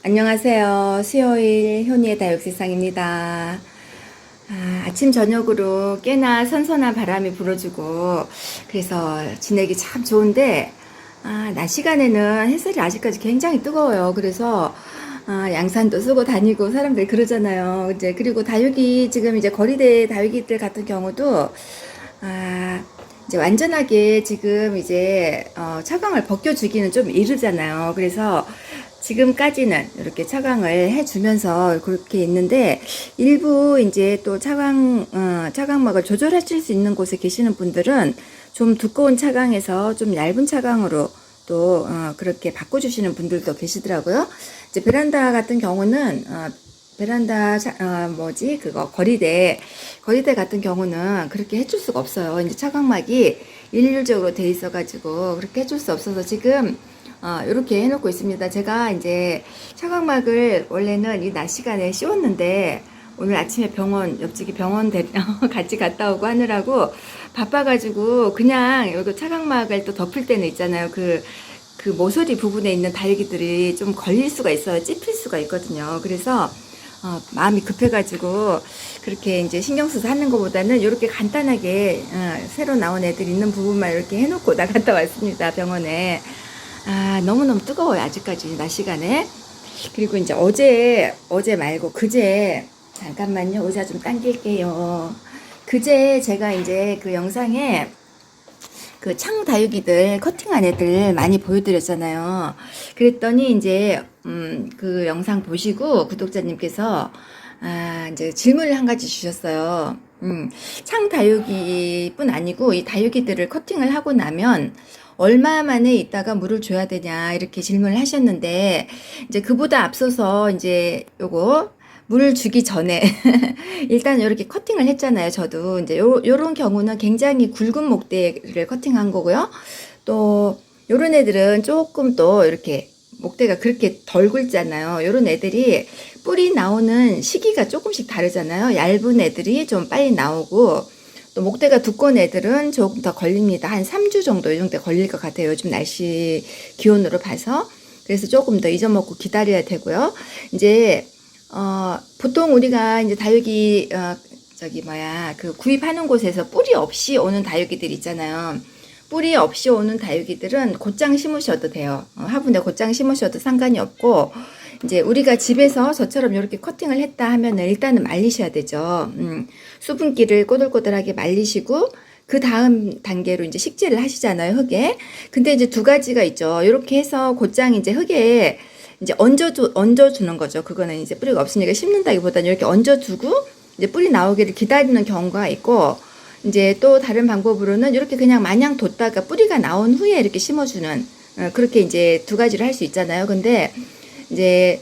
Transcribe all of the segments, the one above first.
안녕하세요. 수요일 효니의 다육세상입니다. 아침 저녁으로 꽤나 선선한 바람이 불어주고 그래서 지내기 참 좋은데 낮 시간에는 햇살이 아직까지 굉장히 뜨거워요. 그래서 양산도 쓰고 다니고 사람들이 그러잖아요. 이제 그리고 다육이 지금 이제 거리대 다육이들 같은 경우도 이제 완전하게 지금 이제 차광을 벗겨주기는 좀 이르잖아요. 그래서 지금까지는 이렇게 차광을 해주면서 그렇게 있는데 일부 이제 또 차광막을 조절하실 수 있는 곳에 계시는 분들은 좀 두꺼운 차광에서 좀 얇은 차광으로 또 그렇게 바꿔주시는 분들도 계시더라고요. 이제 베란다 같은 경우는 베란다 그거 거리대 같은 경우는 그렇게 해줄 수가 없어요. 이제 차광막이 일률적으로 돼 있어 가지고 그렇게 해줄 수 없어서 지금 이렇게 해놓고 있습니다. 제가 이제 차광막을 원래는 이 낮 시간에 씌웠는데 오늘 아침에 옆집이 병원 같이 갔다 오고 하느라고 바빠가지고 그냥 여기 차광막을 또 덮을 때는 있잖아요. 그 모서리 부분에 있는 다육이들이 좀 걸릴 수가 있어요. 찝힐 수가 있거든요. 그래서 마음이 급해가지고 그렇게 이제 신경 써서 하는 것보다는 이렇게 간단하게 새로 나온 애들 있는 부분만 이렇게 해놓고 나갔다 왔습니다. 병원에. 너무너무 뜨거워요. 아직까지 낮 시간에. 그리고 이제 어제 말고 그제, 잠깐만요. 의자 좀 당길게요. 그제 제가 이제 그 영상에 그 창 다육이들 커팅한 애들 많이 보여드렸잖아요. 그랬더니 이제 그 영상 보시고 구독자님께서 이제 질문을 한 가지 주셨어요. 창 다육이뿐 아니고 이 다육이들을 커팅을 하고 나면 얼마 만에 있다가 물을 줘야 되냐 이렇게 질문을 하셨는데 이제 그보다 앞서서 이제 요거 물을 주기 전에 일단 이렇게 커팅을 했잖아요. 저도 이제 요런 경우는 굉장히 굵은 목대를 커팅한 거고요. 또 요런 애들은 조금 또 이렇게 목대가 그렇게 덜 굵잖아요. 요런 애들이 뿌리 나오는 시기가 조금씩 다르잖아요. 얇은 애들이 좀 빨리 나오고 또 목대가 두꺼운 애들은 조금 더 걸립니다. 한 3주 정도 이 정도 걸릴 것 같아요. 요즘 날씨 기온으로 봐서. 그래서 조금 더 잊어먹고 기다려야 되고요. 이제 보통 우리가 이제 다육이, 그 구입하는 곳에서 뿌리 없이 오는 다육이들 있잖아요. 뿌리 없이 오는 다육이들은 곧장 심으셔도 돼요. 화분에 곧장 심으셔도 상관이 없고, 이제 우리가 집에서 저처럼 이렇게 커팅을 했다 하면은 일단은 말리셔야 되죠. 수분기를 꼬들꼬들하게 말리시고, 그 다음 단계로 이제 식재를 하시잖아요, 흙에. 근데 이제 두 가지가 있죠. 이렇게 해서 곧장 이제 흙에 이제 얹어주는 거죠. 그거는 이제 뿌리가 없으니까 심는다기보다는 이렇게 얹어두고 이제 뿌리 나오기를 기다리는 경우가 있고, 이제 또 다른 방법으로는 이렇게 그냥 마냥 뒀다가 뿌리가 나온 후에 이렇게 심어주는, 그렇게 이제 두 가지를 할 수 있잖아요. 근데 이제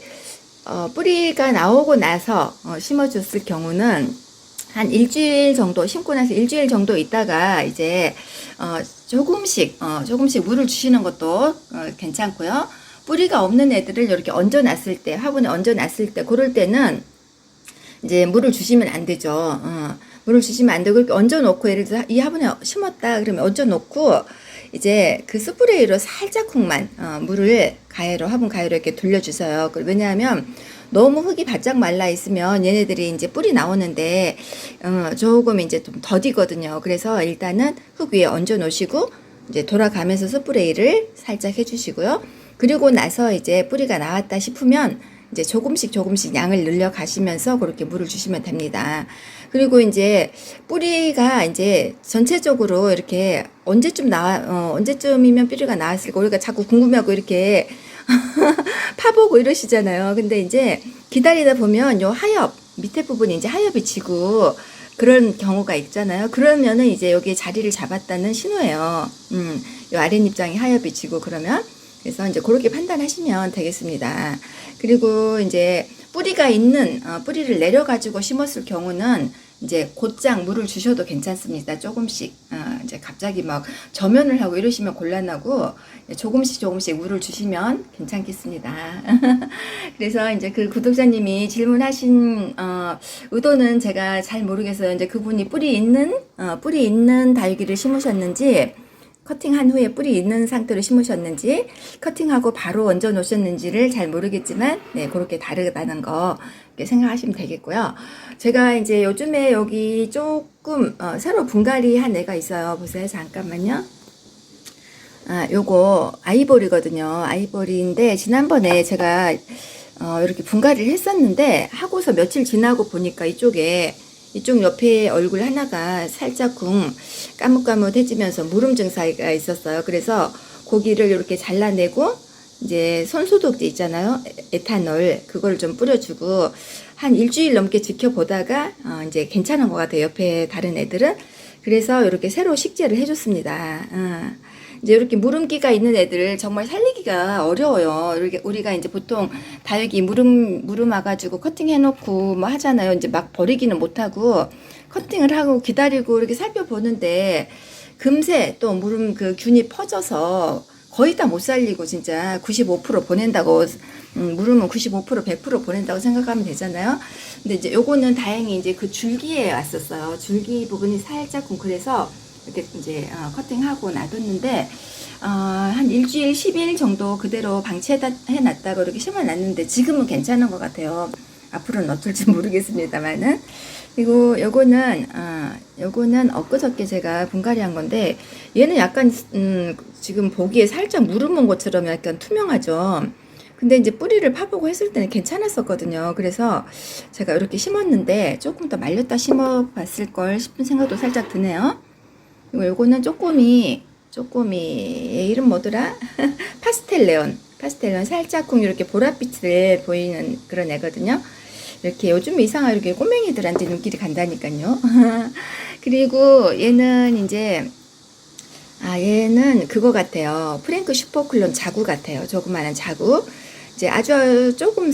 뿌리가 나오고 나서 심어줬을 경우는 한 일주일 정도 심고 나서 일주일 정도 있다가 이제 조금씩 물을 주시는 것도 괜찮고요. 뿌리가 없는 애들을 이렇게 얹어놨을 때, 화분에 얹어놨을 때, 그럴 때는 이제 물을 주시면 안 되죠. 물을 주시면 안 되고, 이렇게 얹어놓고, 예를 들어서 이 화분에 심었다, 그러면 얹어놓고, 이제 그 스프레이로 살짝쿵만, 물을 화분 가해로 이렇게 돌려주세요. 왜냐하면, 너무 흙이 바짝 말라 있으면 얘네들이 이제 뿌리 나오는데, 조금 이제 좀 더디거든요. 그래서 일단은 흙 위에 얹어 놓으시고, 이제 돌아가면서 스프레이를 살짝 해주시고요. 그리고 나서 이제 뿌리가 나왔다 싶으면 이제 조금씩 양을 늘려 가시면서 그렇게 물을 주시면 됩니다. 그리고 이제 뿌리가 이제 전체적으로 이렇게 언제쯤이면 뿌리가 나왔을까 우리가 자꾸 궁금해하고 이렇게 파보고 이러시잖아요. 근데 이제 기다리다 보면 요 밑에 부분이 이제 하엽이 지고 그런 경우가 있잖아요. 그러면은 이제 여기에 자리를 잡았다는 신호예요. 요 아랫입장이 하엽이 지고 그러면 그래서 이제 그렇게 판단하시면 되겠습니다. 그리고 이제 뿌리를 내려가지고 심었을 경우는 이제 곧장 물을 주셔도 괜찮습니다. 조금씩. 이제 갑자기 막 저면을 하고 이러시면 곤란하고 조금씩 물을 주시면 괜찮겠습니다. 그래서 이제 그 구독자님이 질문하신 의도는 제가 잘 모르겠어요. 이제 그분이 뿌리 있는 다육이를 심으셨는지 커팅한 후에 뿌리 있는 상태로 심으셨는지 커팅하고 바로 얹어 놓으셨는지를 잘 모르겠지만 네, 그렇게 다르다는 거 이렇게 생각하시면 되겠고요. 제가 이제 요즘에 여기 조금 새로 분갈이 한 애가 있어요. 보세요. 잠깐만요. 요거 아이보리거든요. 아이보리인데 지난번에 제가 이렇게 분갈이를 했었는데 하고서 며칠 지나고 보니까 이쪽 옆에 얼굴 하나가 살짝쿵 까뭇까뭇해지면서 무름 증상이 있었어요. 그래서 고기를 이렇게 잘라내고 이제 손소독제 있잖아요. 에탄올 그걸 좀 뿌려주고 한 일주일 넘게 지켜보다가 이제 괜찮은 것 같아요. 옆에 다른 애들은. 그래서 이렇게 새로 식재를 해줬습니다. 이제 이렇게 무름기가 있는 애들 정말 살리기가 어려워요. 이렇게 우리가 이제 보통 다육이 무름 와가지고 커팅해놓고 뭐 하잖아요. 이제 막 버리기는 못하고 커팅을 하고 기다리고 이렇게 살펴보는데 금세 또 무름 그 균이 퍼져서 거의 다 못 살리고 진짜 95% 보낸다고 무름은 95% 100% 보낸다고 생각하면 되잖아요. 근데 이제 요거는 다행히 이제 그 줄기에 왔었어요. 줄기 부분이 살짝 그래서 이렇게 이제 커팅하고 놔뒀는데 한 일주일 10일 정도 그대로 방치해놨다가 이렇게 심어놨는데 지금은 괜찮은 것 같아요. 앞으로는 어떨지 모르겠습니다만은. 그리고 요거는 엊그저께 제가 분갈이한 건데 얘는 약간 지금 보기에 살짝 무름 온 것처럼 약간 투명하죠. 근데 이제 뿌리를 파보고 했을 때는 괜찮았었거든요. 그래서 제가 이렇게 심었는데 조금 더 말렸다 심어봤을 걸 싶은 생각도 살짝 드네요. 그리고 요거는 쪼꼬미 얘 이름 뭐더라? 파스텔레온 살짝쿵 이렇게 보랏빛을 보이는 그런 애거든요. 이렇게 요즘 이상하게 이렇게 꼬맹이들한테 눈길이 간다니까요. 그리고 얘는 이제 얘는 그거 같아요. 프랭크 슈퍼클론 자구 같아요. 조그마한 자구. 이제 아주 조금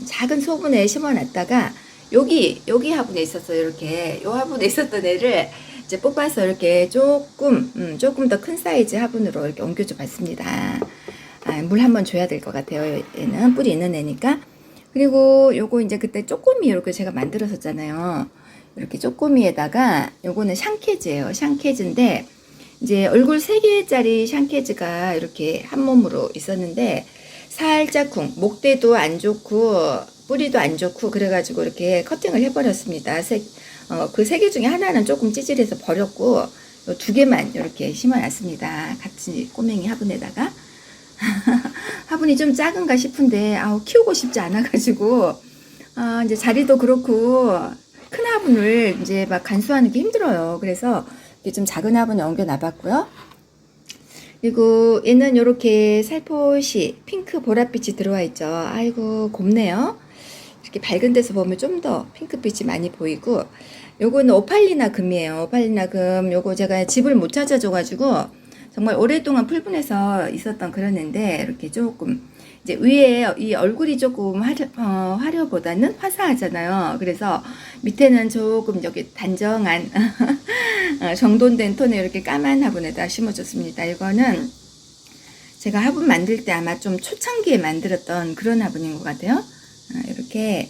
작은 소분에 심어놨다가 여기 화분에 있었어요. 이렇게 요 화분에 있었던 애를 이제 뽑아서 이렇게 조금 더 큰 사이즈 화분으로 이렇게 옮겨줘 봤습니다. 물 한번 줘야 될 것 같아요. 얘는 뿌리 있는 애니까. 그리고 요거 이제 그때 쪼꼬미 이렇게 제가 만들었었잖아요. 이렇게 쪼꼬미에다가 요거는 샹케즈예요. 샹케즈인데 이제 얼굴 3개짜리 샹케즈가 이렇게 한 몸으로 있었는데 살짝쿵 목대도 안 좋고 뿌리도 안 좋고 그래가지고 이렇게 커팅을 해버렸습니다. 그 3개 중에 하나는 조금 찌질해서 버렸고 요 2개만 이렇게 심어놨습니다. 같이 꼬맹이 화분에다가. 화분이 좀 작은가 싶은데 키우고 싶지 않아가지고 이제 자리도 그렇고 큰 화분을 이제 막 간수하는 게 힘들어요. 그래서 이렇게 좀 작은 화분에 옮겨 놔봤고요. 그리고 얘는 이렇게 살포시 핑크 보랏빛이 들어와 있죠. 아이고 곱네요. 이렇게 밝은 데서 보면 좀 더 핑크빛이 많이 보이고 요거는 오팔리나 금이에요. 오팔리나 금 요거 제가 집을 못 찾아줘가지고 정말 오랫동안 풀분해서 있었던 그런 애인데 이렇게 조금 이제 위에 이 얼굴이 조금 화려보다는 화사하잖아요. 그래서 밑에는 조금 여기 단정한 정돈된 톤의 이렇게 까만 화분에다 심어줬습니다. 이거는 제가 화분 만들 때 아마 좀 초창기에 만들었던 그런 화분인 것 같아요. 이렇게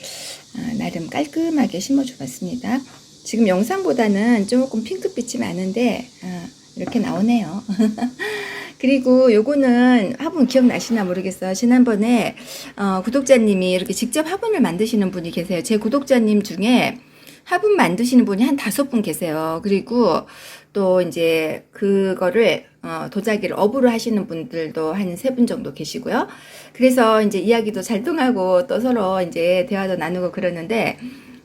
나름 깔끔하게 심어줘 봤습니다. 지금 영상보다는 조금 핑크빛이 많은데 이렇게 나오네요. 그리고 요거는 화분 기억나시나 모르겠어요. 지난번에 구독자님이 이렇게 직접 화분을 만드시는 분이 계세요. 제 구독자님 중에 화분 만드시는 분이 한 5분 계세요. 그리고 또 이제 그거를 도자기를 업으로 하시는 분들도 한 3분 정도 계시고요. 그래서 이제 이야기도 잘 통하고 또 서로 이제 대화도 나누고 그러는데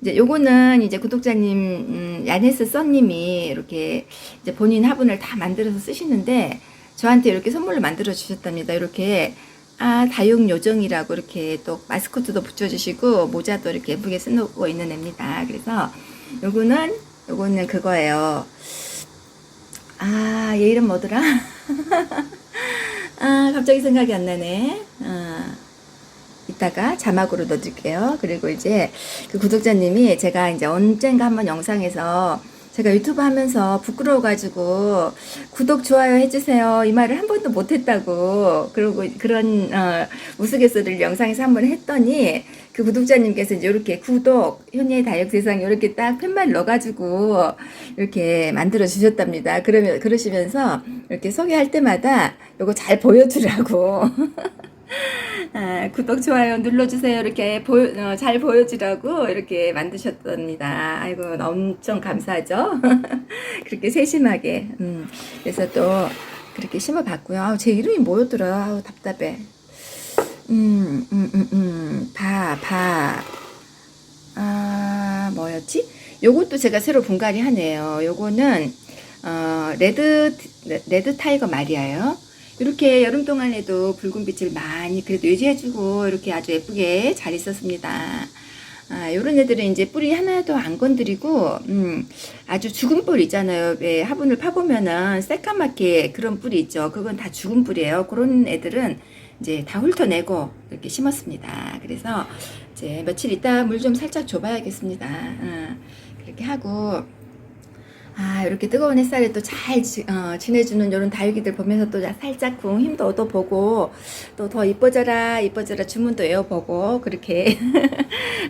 이제 요거는 이제 구독자님 야네스 써님이 이렇게 이제 본인 화분을 다 만들어서 쓰시는데 저한테 이렇게 선물로 만들어 주셨답니다. 이렇게 다육 요정이라고 이렇게 또 마스코트도 붙여주시고 모자도 이렇게 예쁘게 쓰고 있는 애입니다. 그래서 요거는 그거예요. 얘 이름 뭐더라? 갑자기 생각이 안 나네. 이따가 자막으로 넣어줄게요. 그리고 이제 그 구독자님이 제가 이제 언젠가 한번 영상에서 제가 유튜브 하면서 부끄러워가지고 구독, 좋아요 해주세요. 이 말을 한 번도 못했다고. 그리고 그런, 우스갯소리를 영상에서 한 번 했더니 그 구독자님께서 이제 이렇게 구독, 현이의 다육세상 이렇게 딱 팻말 넣어가지고 이렇게 만들어 주셨답니다. 그러시면서 이렇게 소개할 때마다 요거 잘 보여주라고. 구독, 좋아요 눌러주세요. 이렇게 잘 보여주라고 이렇게 만드셨답니다. 아이고, 엄청 감사하죠? 그렇게 세심하게. 그래서 또 그렇게 심어봤고요. 아우, 제 이름이 뭐였더라? 아우, 답답해. 뭐였지? 요것도 제가 새로 분갈이 하네요. 요거는, 레드 타이거 마리아요. 이렇게 여름 동안에도 붉은 빛을 많이 그래도 유지해주고 이렇게 아주 예쁘게 잘 있었습니다. 요런 애들은 이제 뿌리 하나도 안 건드리고, 아주 죽은 뿌리 있잖아요. 왜 화분을 파보면은 새까맣게 그런 뿌리 있죠. 그건 다 죽은 뿌리예요. 그런 애들은 이제 다 훑어내고 이렇게 심었습니다. 그래서 이제 며칠 있다 물 좀 살짝 줘봐야겠습니다. 그렇게 하고, 이렇게 뜨거운 햇살에 또 잘 지내주는 이런 다육이들 보면서 또 살짝쿵 힘도 얻어보고, 또 더 이뻐져라, 이뻐져라 주문도 외워보고, 그렇게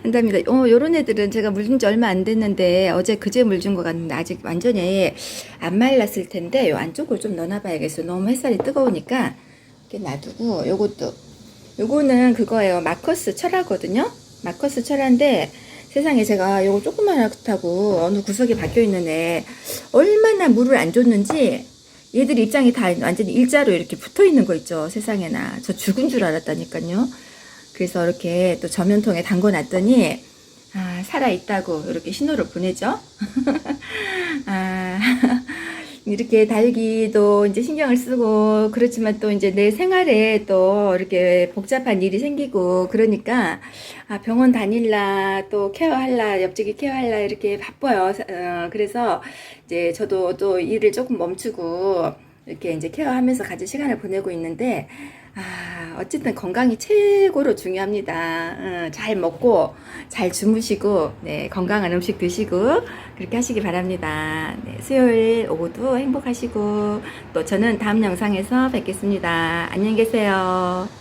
한답니다. 요런 애들은 제가 물 준 지 얼마 안 됐는데, 어제 그제 물 준 것 같는데, 아직 완전히 안 말랐을 텐데, 요 안쪽을 좀 넣어놔봐야겠어요. 너무 햇살이 뜨거우니까, 이렇게 놔두고, 요거는 그거예요. 마커스 철화거든요? 마커스 철화인데, 세상에 제가 요거 조그맣다고 어느 구석에 박혀있는 애 얼마나 물을 안 줬는지 얘들 입장이 다 완전히 일자로 이렇게 붙어있는 거 있죠. 세상에나. 저 죽은 줄 알았다니까요. 그래서 이렇게 또 저면통에 담궈놨더니 살아있다고 이렇게 신호를 보내죠. 이렇게 다육이도 이제 신경을 쓰고 그렇지만 또 이제 내 생활에 또 이렇게 복잡한 일이 생기고 그러니까 병원 다닐라 또 케어할라 옆집이 케어할라 이렇게 바빠요. 그래서 이제 저도 또 일을 조금 멈추고 이렇게 이제 케어하면서 같이 시간을 보내고 있는데 어쨌든 건강이 최고로 중요합니다. 잘 먹고 잘 주무시고 네, 건강한 음식 드시고 그렇게 하시기 바랍니다. 네, 수요일 오후도 행복하시고 또 저는 다음 영상에서 뵙겠습니다. 안녕히 계세요.